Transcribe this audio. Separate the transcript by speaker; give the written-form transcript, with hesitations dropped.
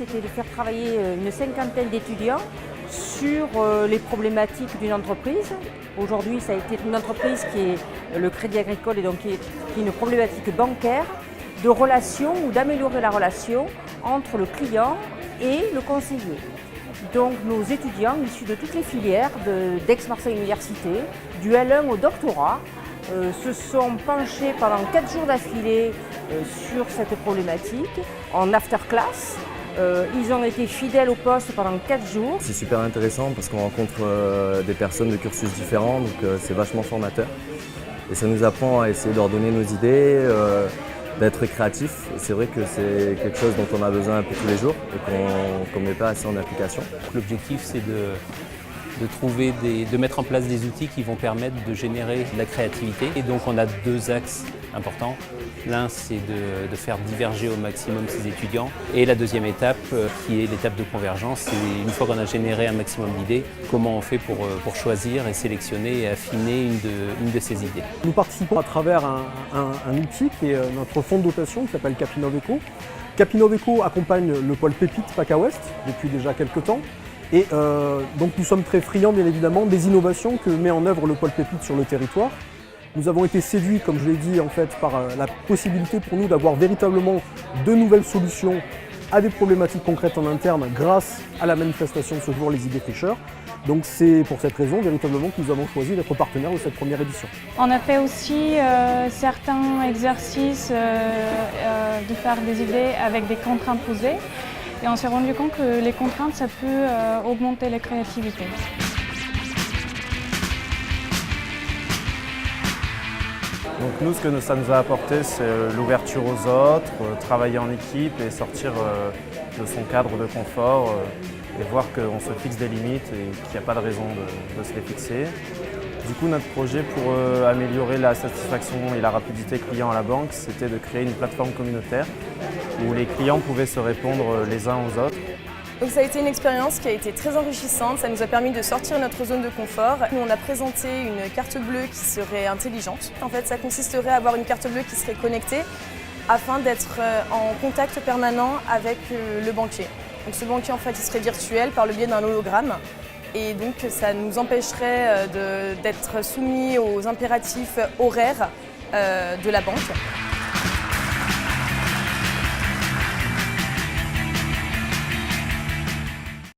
Speaker 1: c'était de faire travailler une cinquantaine d'étudiants sur les problématiques d'une entreprise. Aujourd'hui, ça a été une entreprise qui est le Crédit Agricole et donc qui est une problématique bancaire, de relation ou d'améliorer la relation entre le client et le conseiller. Donc nos étudiants issus de toutes les filières d'Aix-Marseille Université, du L1 au doctorat, se sont penchés pendant 4 jours d'affilée sur cette problématique en after-class. Ils ont été fidèles au poste pendant 4 jours.
Speaker 2: C'est super intéressant parce qu'on rencontre des personnes de cursus différents, donc c'est vachement formateur. Et ça nous apprend à essayer d'ordonner nos idées, d'être créatif. C'est vrai que c'est quelque chose dont on a besoin un peu tous les jours et qu'on ne met pas assez en application.
Speaker 3: L'objectif, c'est de mettre en place des outils qui vont permettre de générer de la créativité. Et donc on a 2 axes importants. L'un, c'est de faire diverger au maximum ces étudiants. Et la deuxième étape, qui est l'étape de convergence, c'est une fois qu'on a généré un maximum d'idées, comment on fait pour choisir et sélectionner et affiner une de ces idées.
Speaker 4: Nous participons à travers un outil qui est notre fonds de dotation qui s'appelle Capinoveco. Capinoveco accompagne le pôle Pépite PACA Ouest depuis déjà quelques temps. Et donc nous sommes très friands bien évidemment des innovations que met en œuvre le pôle Pépite sur le territoire. Nous avons été séduits, comme je l'ai dit, en fait, par la possibilité pour nous d'avoir véritablement de nouvelles solutions à des problématiques concrètes en interne grâce à la manifestation de ce jour Les Idées Tricheurs. Donc c'est pour cette raison véritablement que nous avons choisi d'être partenaires de cette première édition.
Speaker 5: On a fait aussi certains exercices de faire des idées avec des contraintes posées. Et on s'est rendu compte que les contraintes, ça peut augmenter la créativité.
Speaker 6: Donc nous, ce que ça nous a apporté, c'est l'ouverture aux autres, travailler en équipe et sortir de son cadre de confort et voir qu'on se fixe des limites et qu'il n'y a pas de raison de se les fixer. Du coup, notre projet pour améliorer la satisfaction et la rapidité client à la banque, c'était de créer une plateforme communautaire où les clients pouvaient se répondre les uns aux autres.
Speaker 7: Donc ça a été une expérience qui a été très enrichissante, ça nous a permis de sortir de notre zone de confort. Nous, on a présenté une carte bleue qui serait intelligente. En fait, ça consisterait à avoir une carte bleue qui serait connectée afin d'être en contact permanent avec le banquier. Donc ce banquier, en fait, il serait virtuel par le biais d'un hologramme. Et donc ça nous empêcherait d'être soumis aux impératifs horaires de la banque.